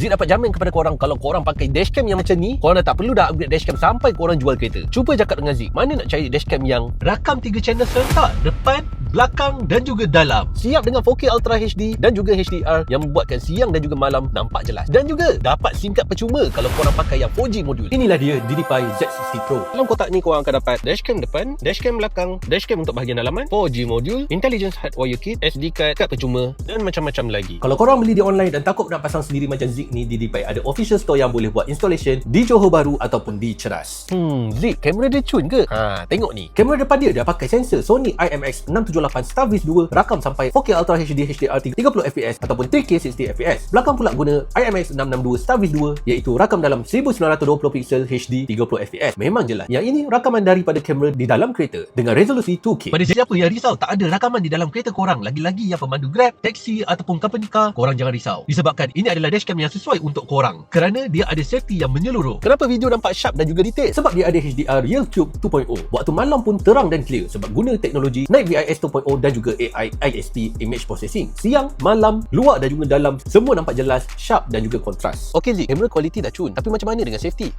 Zik dapat jamin kepada korang kalau korang pakai dashcam yang macam ni, korang dah tak perlu dah upgrade dashcam sampai korang jual kereta. Cuba cakap dengan Zik, mana nak cari dashcam yang rakam 3 channel serentak, depan, belakang dan juga dalam. Siap dengan 4K Ultra HD dan juga HDR yang membuatkan siang dan juga malam nampak jelas. Dan juga dapat SIM card percuma kalau korang pakai yang 4G modul. Inilah dia DidiPi Z60 Pro. Dalam kotak ni korang akan dapat dashcam depan, dashcam belakang, dashcam untuk bahagian dalaman, 4G modul, Intelligence Hardwire Kit, SD card, kad percuma dan macam-macam lagi. Kalau korang beli di online dan takut nak pasang sendiri macam Zik ni, DidiPi ada official store yang boleh buat installation di Johor Bahru ataupun di Ceras. Zik, kamera dia cun ke? Tengok ni. Kamera depan dia dah pakai sensor Sony IMX678 Starvis 2, rakam sampai 4K Ultra HD HDR 30fps ataupun 3K 60fps. Belakang pula guna IMX662 Starvis 2 iaitu rakam dalam 1920 pixel HD 30fps. Memang jelas yang ini rakaman daripada kamera di dalam kereta dengan resolusi 2K. Pada siapa yang risau tak ada rakaman di dalam kereta korang, lagi-lagi yang pemandu Grab, taksi ataupun company car, korang jangan risau. Disebabkan ini adalah dashcam yang sesuai untuk korang kerana dia ada safety yang menyeluruh. Kenapa video nampak sharp dan juga detail? Sebab dia ada HDR Real Cube 2.0. Waktu malam pun terang dan clear sebab guna teknologi Night VIS 2.0 dan juga AI ISP Image Processing. Siang, malam, luar dan juga dalam semua nampak jelas, sharp dan juga kontras. Okey Zik, kamera kualiti dah cun, tapi macam mana dengan safety?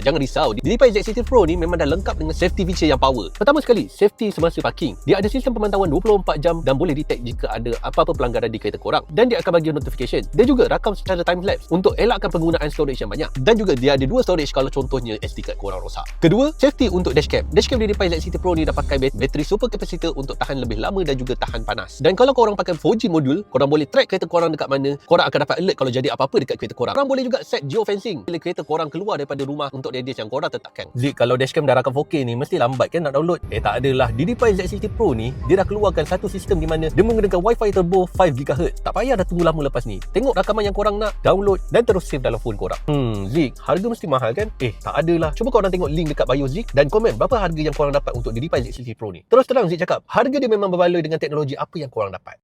Jangan risau. DidiPi Z60 Pro ni memang dah lengkap dengan safety feature yang power. Pertama sekali, safety semasa parking. Dia ada sistem pemantauan 24 jam dan boleh detect jika ada apa-apa pelanggaran di kereta korang. Dan dia akan bagi notification. Dia juga rakam secara time lapse untuk elakkan penggunaan storage yang banyak. Dan juga dia ada 2 storage kalau contohnya SD card korang rosak. Kedua, safety untuk dashcam. Dashcam DidiPi Z60 Pro ni dah pakai bateri super capacitor untuk tahan lebih lama dan juga tahan panas. Dan kalau korang pakai 4G modul, korang boleh track kereta korang dekat mana. Korang akan dapat alert kalau jadi apa-apa dekat kereta korang. Korang boleh juga set geofencing bila kereta korang keluar daripada rumah untuk radius yang korang tetapkan. Zik, kalau dashcam dah rakam 4K ni mesti lambat kan nak download? Tak adalah. DidiPi Z60 Pro ni dia dah keluarkan satu sistem di mana dia menggunakan Wi-Fi turbo 5GHz. Tak payah dah tunggu lama lepas ni. Tengok rakaman yang korang nak, download dan terus save dalam phone korang. Zik, harga mesti mahal kan? Tak adalah. Cuba korang tengok link dekat bio Zik dan komen berapa harga yang korang dapat untuk DidiPi Z60 Pro ni. Terus terang Zik cakap, harga dia memang berbaloi dengan teknologi apa yang korang dapat.